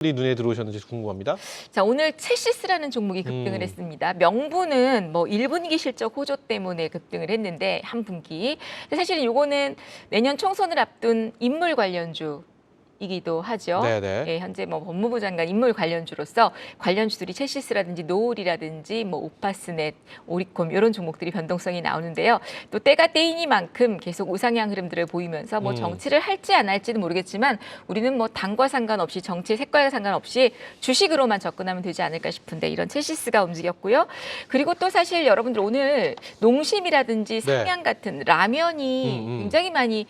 눈에 들어오셨는지 궁금합니다. 자, 오늘 체시스라는 종목이 급등을 했습니다. 명분은 뭐 1분기 실적 호조 때문에 급등을 했는데 한 분기. 사실 이거는 내년 총선을 앞둔 인물 관련주. 이기도 하죠. 네네. 예, 현재 뭐 법무부 장관 인물 관련주로서 관련주들이 체시스라든지 노을이라든지 뭐 오파스넷, 오리콤 이런 종목들이 변동성이 나오는데요. 또 때가 때이니만큼 계속 우상향 흐름들을 보이면서 뭐 정치를 할지 안 할지는 모르겠지만 우리는 뭐 당과 상관없이 정치의 색깔과 상관없이 주식으로만 접근하면 되지 않을까 싶은데 이런 체시스가 움직였고요. 그리고 또 사실 여러분들 오늘 농심이라든지 상향 같은 라면이 굉장히 많이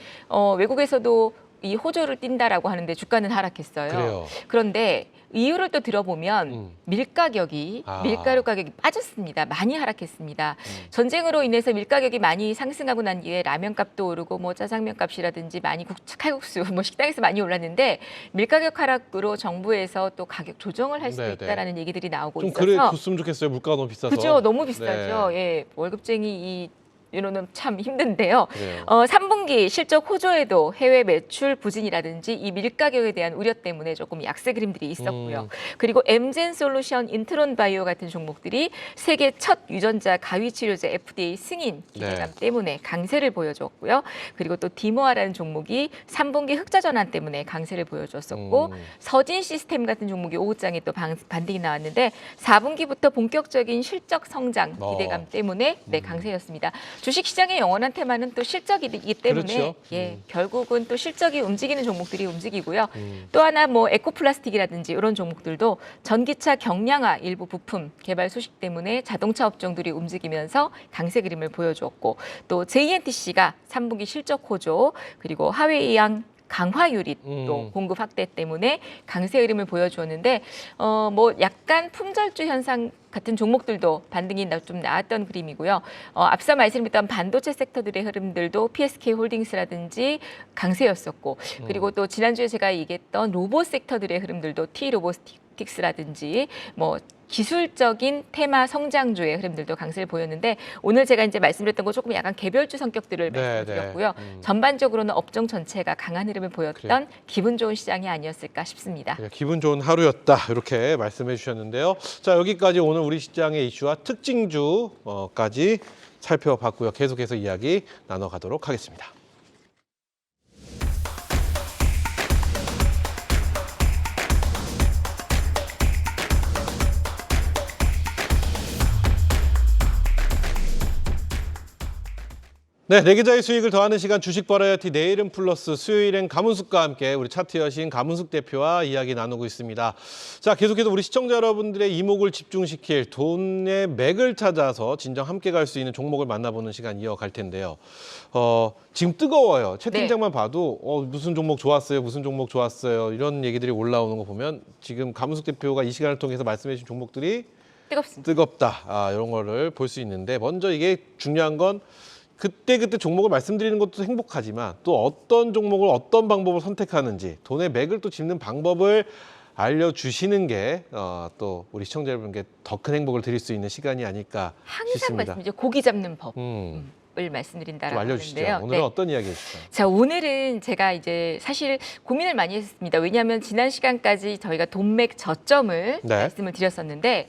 외국에서도 이 호조를 띈다라고 하는데 주가는 하락했어요. 그래요. 그런데 이유를 또 들어보면 밀가루 가격이 빠졌습니다. 많이 하락했습니다. 전쟁으로 인해서 밀가격이 많이 상승하고 난 뒤에 라면값도 오르고 뭐 짜장면 값이라든지 많이 칼국수 뭐 식당에서 많이 올랐는데 밀가격 하락으로 정부에서 또 가격 조정을 할 수도 있다라는 얘기들이 나오고 좀 있어서 그래 줬으면 좋겠어요. 물가가 너무 비싸서. 그죠, 너무 비싸죠. 예, 월급쟁이 이노는 참 힘든데요. 3분기 실적 호조에도 해외 매출 부진이라든지 이 밀가격에 대한 우려 때문에 조금 약세 그림들이 있었고요. 그리고 엠젠솔루션, 인트론바이오 같은 종목들이 세계 첫 유전자 가위 치료제 FDA 승인 기대감 때문에 강세를 보여줬고요. 그리고 또 디모아라는 종목이 3분기 흑자 전환 때문에 강세를 보여줬었고 서진 시스템 같은 종목이 오후장에 또 반등이 나왔는데 4분기부터 본격적인 실적 성장 기대감 때문에 강세였습니다. 주식시장의 영원한 테마는 또 실적이기 때문에 결국은 또 실적이 움직이는 종목들이 움직이고요. 또 하나 뭐 에코플라스틱이라든지 이런 종목들도 전기차 경량화 일부 부품 개발 소식 때문에 자동차 업종들이 움직이면서 강세 그림을 보여주었고 또 JNTC가 3분기 실적 호조 그리고 하웨이양 강화 유닛 또 공급 확대 때문에 강세 흐름을 보여주었는데 뭐 약간 품절주 현상 같은 종목들도 반등이 좀 나왔던 그림이고요. 앞서 말씀드렸던 반도체 섹터들의 흐름들도 PSK 홀딩스라든지 강세였었고 그리고 또 지난주에 제가 얘기했던 로봇 섹터들의 흐름들도 T로보틱스라든지 뭐 기술적인 테마 성장주의 흐름들도 강세를 보였는데 오늘 제가 이제 말씀드렸던 거 조금 약간 개별주 성격들을 말씀드렸고요. 전반적으로는 업종 전체가 강한 흐름을 보였던 기분 좋은 시장이 아니었을까 싶습니다. 기분 좋은 하루였다 이렇게 말씀해 주셨는데요. 자, 여기까지 오늘 우리 시장의 이슈와 특징주까지 살펴봤고요. 계속해서 이야기 나눠가도록 하겠습니다. 네, 내 계좌의 수익을 더하는 시간 주식 버라이어티 내일은 플러스 수요일엔 가문숙과 함께 우리 차트 여신 가문숙 대표와 이야기 나누고 있습니다. 자, 계속해서 우리 시청자 여러분들의 이목을 집중시킬 돈의 맥을 찾아서 진정 함께 갈 수 있는 종목을 만나보는 시간 이어갈 텐데요. 지금 뜨거워요. 채팅창만 봐도 무슨 종목 좋았어요, 무슨 종목 좋았어요 이런 얘기들이 올라오는 거 보면 지금 가문숙 대표가 이 시간을 통해서 말씀해 주신 종목들이 뜨겁다 이런 거를 볼 수 있는데 먼저 이게 중요한 건 그때그때 종목을 말씀드리는 것도 행복하지만 또 어떤 종목을 어떤 방법을 선택하는지 돈의 맥을 또 짚는 방법을 알려주시는 게 또 우리 시청자 여러분께 더 큰 행복을 드릴 수 있는 시간이 아닐까 항상 싶습니다. 말씀드리죠. 고기 잡는 법을 말씀드린다라고 알려주시죠. 하는데요. 오늘은 어떤 이야기 해주실까요? 자, 오늘은 제가 이제 사실 고민을 많이 했습니다. 왜냐하면 지난 시간까지 저희가 돈맥 저점을 말씀을 드렸었는데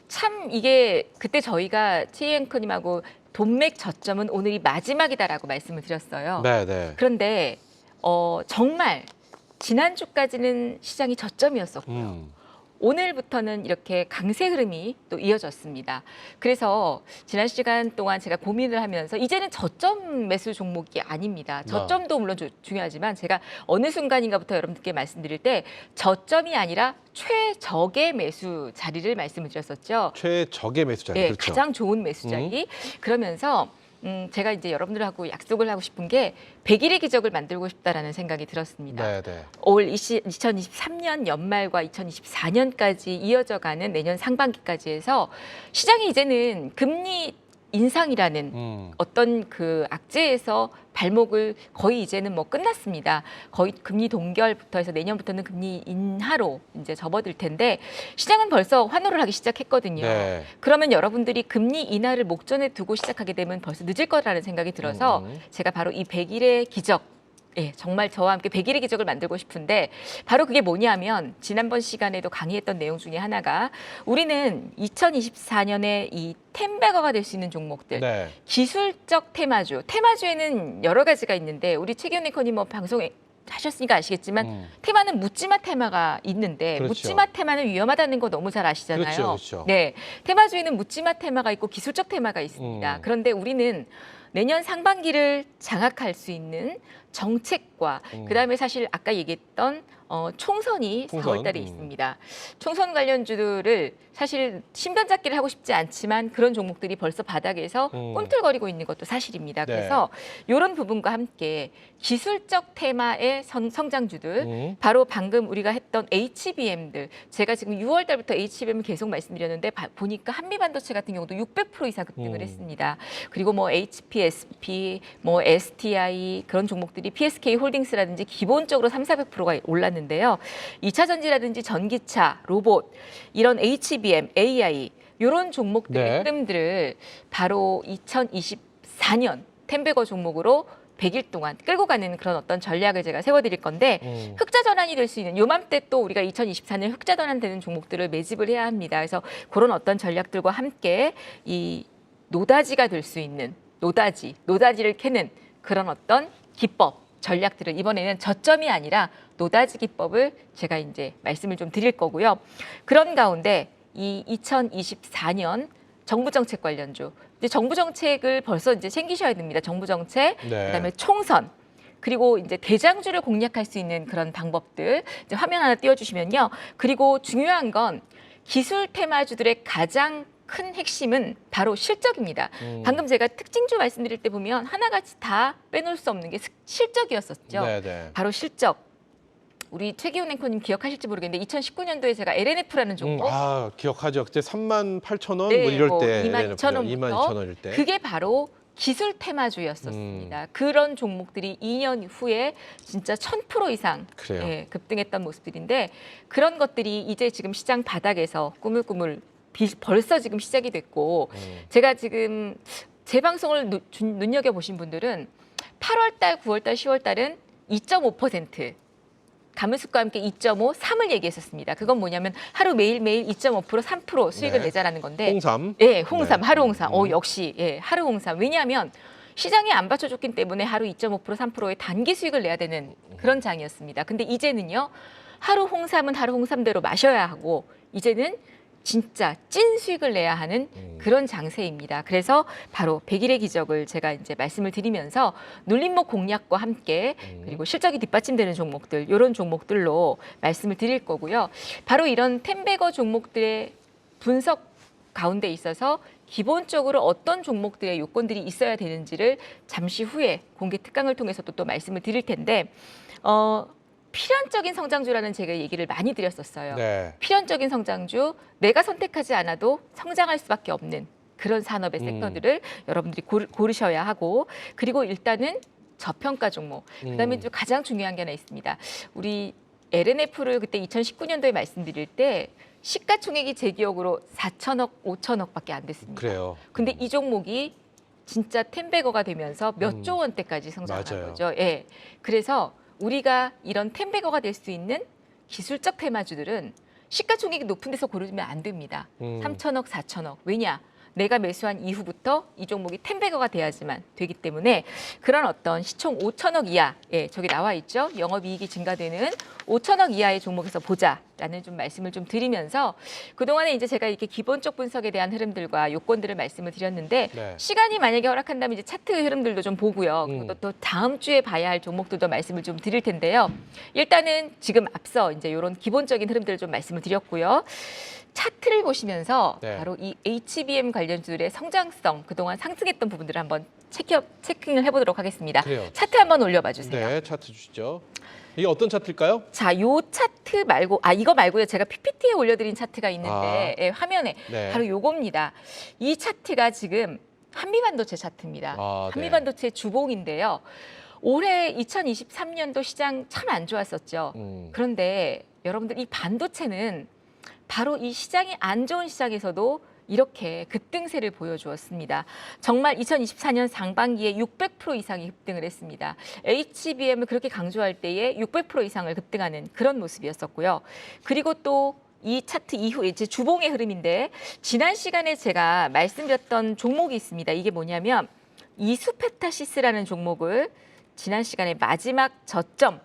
참 이게 그때 저희가 최희 앵커님하고 돈맥 저점은 오늘이 마지막이다라고 말씀을 드렸어요. 그런데 정말 지난주까지는 시장이 저점이었었고요. 오늘부터는 이렇게 강세 흐름이 또 이어졌습니다. 그래서 지난 시간 동안 제가 고민을 하면서 이제는 저점 매수 종목이 아닙니다. 저점도 물론 중요하지만 제가 어느 순간인가부터 여러분들께 말씀드릴 때 저점이 아니라 최적의 매수 자리를 말씀을 드렸었죠. 최적의 매수 자리. 네, 그렇죠. 가장 좋은 매수 자리. 그러면서 제가 이제 여러분들하고 약속을 하고 싶은 게 100일의 기적을 만들고 싶다라는 생각이 들었습니다. 올 2023년 연말과 2024년까지 이어져가는 내년 상반기까지 해서 시장이 이제는 금리 인상이라는 어떤 그 악재에서 발목을 거의 이제는 뭐 끝났습니다. 거의 금리 동결부터 해서 내년부터는 금리 인하로 이제 접어들 텐데 시장은 벌써 환호를 하기 시작했거든요. 그러면 여러분들이 금리 인하를 목전에 두고 시작하게 되면 벌써 늦을 거라는 생각이 들어서 제가 바로 이 100일의 기적 예, 정말 저와 함께 100일의 기적을 만들고 싶은데 바로 그게 뭐냐면 지난번 시간에도 강의했던 내용 중에 하나가 우리는 2024년에 이 텐베거가 될 수 있는 종목들 네. 기술적 테마주에는 여러 가지가 있는데 우리 최기훈 앵커님 뭐 방송에 하셨으니까 아시겠지만 테마는 묻지마 테마가 있는데 그렇죠. 묻지마 테마는 위험하다는 거 너무 잘 아시잖아요. 그렇죠, 그렇죠. 네, 테마주에는 묻지마 테마가 있고 기술적 테마가 있습니다. 그런데 우리는 내년 상반기를 장악할 수 있는 정책과 그다음에 사실 아까 얘기했던 총선이 총선. 4월 달에 있습니다. 총선 관련주들을 사실 신변잡기를 하고 싶지 않지만 그런 종목들이 벌써 바닥에서 꿈틀거리고 있는 것도 사실입니다. 네. 그래서 이런 부분과 함께 기술적 테마의 성장주들 바로 방금 우리가 했던 HBM들 제가 지금 6월 달부터 HBM을 계속 말씀드렸는데 보니까 한미반도체 같은 경우도 600% 이상 급등을 했습니다. 그리고 뭐 HPSP, 뭐 STI 그런 종목들이 PSK 홀딩스라든지 기본적으로 3,400%가 올랐는데요. 2차 전지라든지 전기차, 로봇 이런 HBM, AI 이런 종목들의 네. 흐름들을 바로 2024년 텐베거 종목으로 100일 동안 끌고 가는 그런 어떤 전략을 제가 세워드릴 건데 흑자 전환이 될 수 있는 요맘때 또 우리가 2024년 흑자 전환되는 종목들을 매집을 해야 합니다. 그래서 그런 어떤 전략들과 함께 이 노다지가 될 수 있는 노다지를 캐는 그런 어떤 기법, 전략들을 이번에는 저점이 아니라 노다지 기법을 제가 이제 말씀을 좀 드릴 거고요. 그런 가운데 이 2024년 정부 정책 관련주 이제 정부 정책을 벌써 이제 챙기셔야 됩니다. 정부 정책, 네. 그다음에 총선. 그리고 이제 대장주를 공략할 수 있는 그런 방법들 이제 화면 하나 띄워주시면요. 그리고 중요한 건 기술 테마주들의 가장 큰 핵심은 바로 실적입니다. 방금 제가 특징주 말씀드릴 때 보면 하나같이 다 빼놓을 수 없는 게 실적이었었죠. 네, 네. 바로 실적. 우리 최기훈 앵커님 기억하실지 모르겠는데 2019년도에 제가 LNF라는 종목 기억하죠. 그때 38,000원 네, 뭐 이럴 뭐 때 22,000원부터 22,000원일 때. 그게 바로 기술 테마주였었습니다. 그런 종목들이 2년 후에 진짜 1000% 이상 그래요. 예, 급등했던 모습들인데 그런 것들이 이제 지금 시장 바닥에서 꾸물꾸물 벌써 지금 시작이 됐고 제가 지금 제 방송을 눈여겨보신 분들은 8월 달, 9월 달, 10월 달은 2.5% 가문숙과 함께 2.5, 3을 얘기했었습니다. 그건 뭐냐면 하루 매일매일 2.5%, 3% 수익을 네. 내자라는 건데 홍삼. 예, 홍삼, 네. 하루 홍삼. 역시 예, 하루 홍삼. 왜냐하면 시장이 안 받쳐줬기 때문에 하루 2.5%, 3%의 단기 수익을 내야 되는 그런 장이었습니다. 근데 이제는요. 하루 홍삼은 하루 홍삼대로 마셔야 하고 이제는 진짜 찐 수익을 내야 하는 그런 장세입니다. 그래서 바로 100일의 기적을 제가 이제 말씀을 드리면서 눌림목 공략과 함께 그리고 실적이 뒷받침되는 종목들 이런 종목들로 말씀을 드릴 거고요. 바로 이런 텐베거 종목들의 분석 가운데 있어서 기본적으로 어떤 종목들의 요건들이 있어야 되는지를 잠시 후에 공개 특강을 통해서 또 말씀을 드릴 텐데 필연적인 성장주라는 제가 얘기를 많이 드렸었어요. 네. 필연적인 성장주, 내가 선택하지 않아도 성장할 수밖에 없는 그런 산업의 섹터들을 여러분들이 고르셔야 하고 그리고 일단은 저평가 종목, 그다음에 또 가장 중요한 게 하나 있습니다. 우리 LNF를 그때 2019년도에 말씀드릴 때 시가총액이 제 기억으로 4천억, 5천억밖에 안 됐습니다. 그래요. 근데 이 종목이 진짜 텐베거가 되면서 몇 조 원대까지 성장한 맞아요. 거죠. 예. 그래서 우리가 이런 텐베거가 될 수 있는 기술적 테마주들은 시가총액이 높은 데서 고르면 안 됩니다. 3천억, 4천억. 왜냐? 내가 매수한 이후부터 이 종목이 텐베거가 돼야지만 되기 때문에 그런 어떤 시총 5천억 이하, 예, 저기 나와 있죠. 영업이익이 증가되는 5천억 이하의 종목에서 보자라는 좀 말씀을 좀 드리면서 그동안에 이제 제가 이렇게 기본적 분석에 대한 흐름들과 요건들을 말씀을 드렸는데 네. 시간이 만약에 허락한다면 이제 차트 흐름들도 좀 보고요. 그리고 또 다음 주에 봐야 할 종목들도 말씀을 좀 드릴 텐데요. 일단은 지금 앞서 이제 이런 기본적인 흐름들을 좀 말씀을 드렸고요. 차트를 보시면서 네. 바로 이 HBM 관련주들의 성장성 그동안 상승했던 부분들을 한번 체킹을 해보도록 하겠습니다. 그래요. 차트 한번 올려봐 주세요. 네, 차트 주시죠. 이게 어떤 차트일까요? 자, 요 차트 말고 이거 말고요. 제가 PPT에 올려드린 차트가 있는데 예, 화면에 네. 바로 요겁니다. 이 차트가 지금 한미반도체 차트입니다. 네. 한미반도체 주봉인데요. 올해 2023년도 시장 참 안 좋았었죠. 그런데 여러분들 이 반도체는 바로 이 시장이 안 좋은 시장에서도 이렇게 급등세를 보여주었습니다. 정말 2024년 상반기에 600% 이상이 급등을 했습니다. HBM을 그렇게 강조할 때에 600% 이상을 급등하는 그런 모습이었었고요. 그리고 또 이 차트 이후에 이제 주봉의 흐름인데 지난 시간에 제가 말씀드렸던 종목이 있습니다. 이게 뭐냐면 이수페타시스라는 종목을 지난 시간에 마지막 저점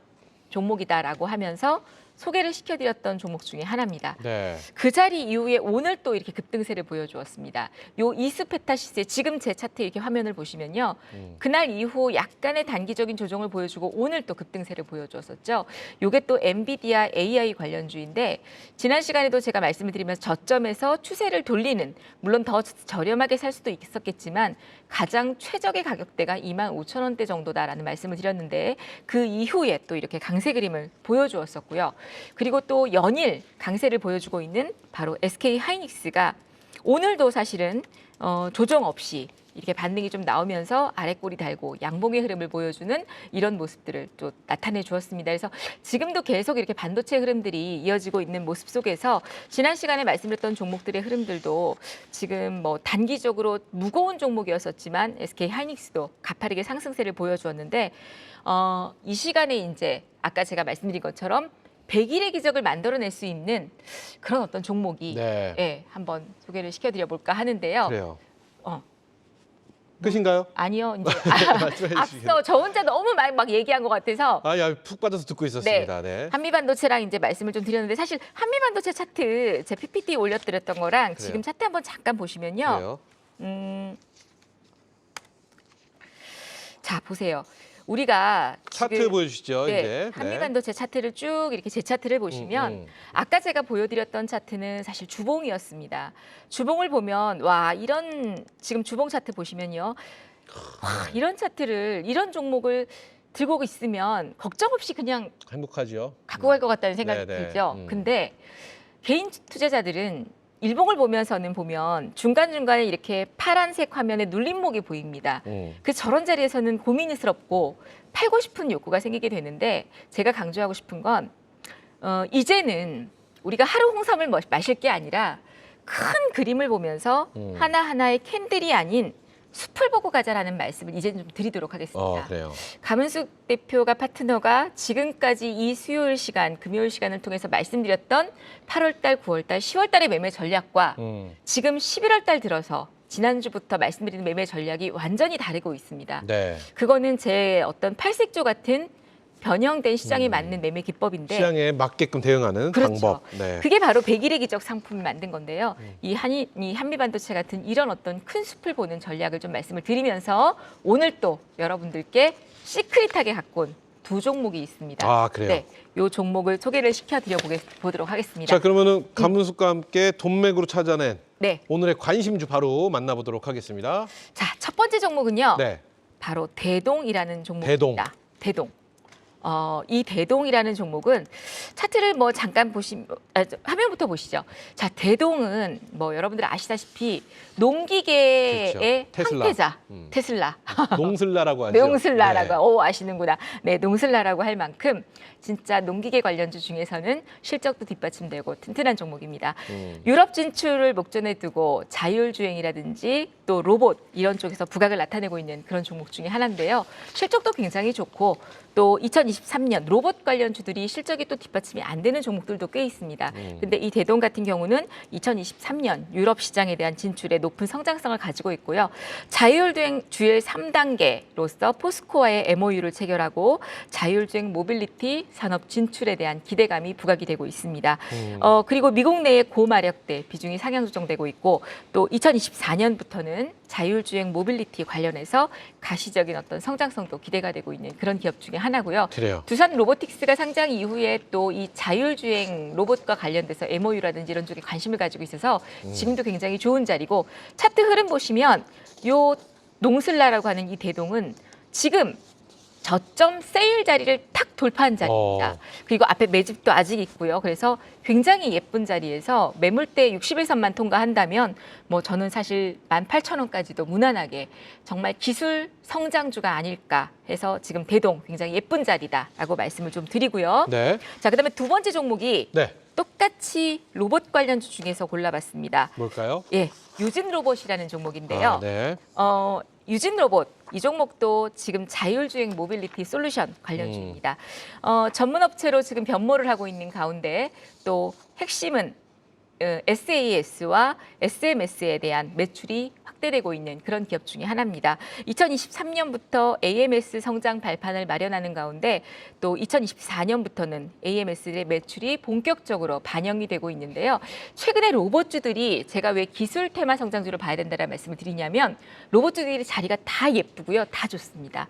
종목이다라고 하면서 소개를 시켜드렸던 종목 중에 하나입니다. 네. 그 자리 이후에 오늘 또 이렇게 급등세를 보여주었습니다. 요 이수페타시스의 지금 제 차트 이렇게 화면을 보시면요. 그날 이후 약간의 단기적인 조정을 보여주고 오늘 또 급등세를 보여주었었죠. 요게 또 엔비디아 AI 관련주인데 지난 시간에도 제가 말씀을 드리면서 저점에서 추세를 돌리는 물론 더 저렴하게 살 수도 있었겠지만 가장 최적의 가격대가 25,000원대 정도다라는 말씀을 드렸는데 그 이후에 또 이렇게 강세 그림을 보여주었었고요. 그리고 또 연일 강세를 보여주고 있는 바로 SK 하이닉스가 오늘도 사실은 조정 없이 이렇게 반등이 좀 나오면서 아랫골이 달고 양봉의 흐름을 보여주는 이런 모습들을 또 나타내 주었습니다. 그래서 지금도 계속 이렇게 반도체 흐름들이 이어지고 있는 모습 속에서 지난 시간에 말씀드렸던 종목들의 흐름들도 지금 뭐 단기적으로 무거운 종목이었었지만 SK 하이닉스도 가파르게 상승세를 보여주었는데 이 시간에 이제 아까 제가 말씀드린 것처럼 100일의 기적을 만들어낼 수 있는 그런 어떤 종목이 네. 예, 한번 소개를 시켜드려 볼까 하는데요. 그래요. 어, 끝인가요? 아니요. 이제 말씀해 주시겠어요? 앞서 저 혼자 너무 막 얘기한 것 같아서 푹 빠져서 듣고 있었습니다. 네. 한미반도체랑 이제 말씀을 좀 드렸는데 사실 한미반도체 차트 제 PPT 올려드렸던 거랑 지금 차트 한번 잠깐 보시면요. 그래요. 자 보세요. 우리가 차트 지금 보여주시죠. 네, 이제. 한미반도체 차트를 쭉 이렇게 제 차트를 보시면 아까 제가 보여드렸던 차트는 사실 주봉이었습니다. 주봉을 보면 와 이런 지금 주봉 차트 보시면요. 와, 이런 차트를 이런 종목을 들고 있으면 걱정 없이 그냥 행복하죠. 갖고 갈 것 같다는 생각이 네네. 들죠. 근데 개인 투자자들은 일봉을 보면서는 보면 중간중간에 이렇게 파란색 화면에 눌림목이 보입니다. 그래서 저런 자리에서는 고민스럽고 팔고 싶은 욕구가 생기게 되는데 제가 강조하고 싶은 건 이제는 우리가 하루 홍삼을 마실 게 아니라 큰 그림을 보면서 하나하나의 캔들이 아닌 숲을 보고 가자라는 말씀을 이제 좀 드리도록 하겠습니다. 그래요. 가문숙 대표가 파트너가 지금까지 이 수요일 시간, 금요일 시간을 통해서 말씀드렸던 8월 달, 9월 달, 10월 달의 매매 전략과 지금 11월 달 들어서 지난주부터 말씀드리는 매매 전략이 완전히 다르고 있습니다. 네. 그거는 제 어떤 팔색조 같은 변형된 시장에 맞는 매매 기법인데 시장에 맞게끔 대응하는 그렇죠. 방법. 네. 그게 바로 100일의 기적 상품을 만든 건데요. 이 한미반도체 같은 이런 어떤 큰 숲을 보는 전략을 좀 말씀을 드리면서 오늘 또 여러분들께 시크릿하게 갖고 온 두 종목이 있습니다. 그래요? 네, 이 종목을 소개를 시켜드려보도록 하겠습니다. 자, 그러면은 가문숙과 함께 돈맥으로 찾아낸 네, 오늘의 관심주 바로 만나보도록 하겠습니다. 자, 첫 번째 종목은요. 네. 바로 대동이라는 종목입니다. 대동. 이 대동이라는 종목은 차트를 뭐 잠깐 화면부터 보시죠. 자, 대동은 뭐 여러분들 아시다시피 농기계의 그렇죠. 테슬라. 황태자, 테슬라. 농슬라라고 하죠. 농슬라라고 아시는구나. 네, 농슬라라고 할 만큼 진짜 농기계 관련주 중에서는 실적도 뒷받침되고 튼튼한 종목입니다. 유럽 진출을 목전에 두고 자율주행이라든지 또 로봇 이런 쪽에서 부각을 나타내고 있는 그런 종목 중에 하나인데요. 실적도 굉장히 좋고 또 2023년 로봇 관련주들이 실적이 또 뒷받침이 안 되는 종목들도 꽤 있습니다. 근데 이 대동 같은 경우는 2023년 유럽 시장에 대한 진출에 높은 성장성을 가지고 있고요. 자율주행 주행 3단계로서 포스코와의 MOU를 체결하고 자율주행 모빌리티 산업 진출에 대한 기대감이 부각이 되고 있습니다. 그리고 미국 내의 고마력대 비중이 상향 조정되고 있고 또 2024년부터는 자율주행 모빌리티 관련해서 가시적인 어떤 성장성도 기대가 되고 있는 그런 기업 중에 하나고요. 그래요. 두산 로보틱스가 상장 이후에 또 이 자율주행 로봇과 관련돼서 MOU라든지 이런 쪽에 관심을 가지고 있어서 지금도 굉장히 좋은 자리고 차트 흐름 보시면 요 농슬라라고 하는 이 대동은 지금 저점 세일 자리를 탁 돌파한 자리입니다. 그리고 앞에 매집도 아직 있고요. 그래서 굉장히 예쁜 자리에서 매물대 60일선만 통과한다면 뭐 저는 사실 18,000원까지도 무난하게 정말 기술 성장주가 아닐까 해서 지금 대동 굉장히 예쁜 자리다라고 말씀을 좀 드리고요. 네. 자, 그다음에 두 번째 종목이 네. 똑같이 로봇 관련주 중에서 골라봤습니다. 뭘까요? 예, 유진 로봇이라는 종목인데요. 아, 네. 유진 로봇 이 종목도 지금 자율주행 모빌리티 솔루션 관련주입니다. 전문 업체로 지금 변모를 하고 있는 가운데 또 핵심은 SAS와 SMS에 대한 매출이 확대되고 있는 그런 기업 중에 하나입니다. 2023년부터 AMS 성장 발판을 마련하는 가운데 또 2024년부터는 AMS의 매출이 본격적으로 반영이 되고 있는데요. 최근에 로봇주들이 제가 왜 기술 테마 성장주를 봐야 된다는 말씀을 드리냐면 로봇주들이 자리가 다 예쁘고요. 다 좋습니다.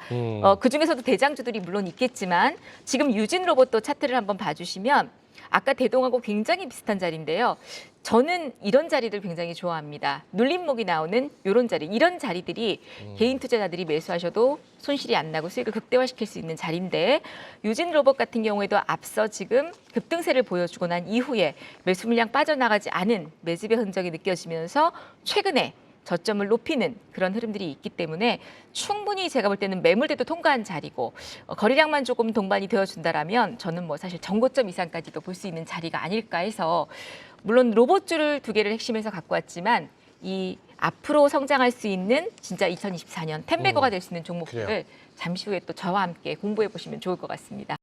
그중에서도 대장주들이 물론 있겠지만 지금 유진 로봇도 차트를 한번 봐주시면 아까 대동하고 굉장히 비슷한 자리인데요. 저는 이런 자리를 굉장히 좋아합니다. 눌림목이 나오는 이런 자리, 이런 자리들이 개인 투자자들이 매수하셔도 손실이 안 나고 수익을 극대화시킬 수 있는 자리인데 유진 로봇 같은 경우에도 앞서 지금 급등세를 보여주고 난 이후에 매수 물량 빠져나가지 않은 매집의 흔적이 느껴지면서 최근에 저점을 높이는 그런 흐름들이 있기 때문에 충분히 제가 볼 때는 매물대도 통과한 자리고 거래량만 조금 동반이 되어준다라면 저는 뭐 사실 정고점 이상까지도 볼 수 있는 자리가 아닐까 해서 물론 로봇주를 두 개를 핵심에서 갖고 왔지만 이 앞으로 성장할 수 있는 진짜 2024년 텐베거가 될 수 있는 종목들을 그래요. 잠시 후에 또 저와 함께 공부해 보시면 좋을 것 같습니다.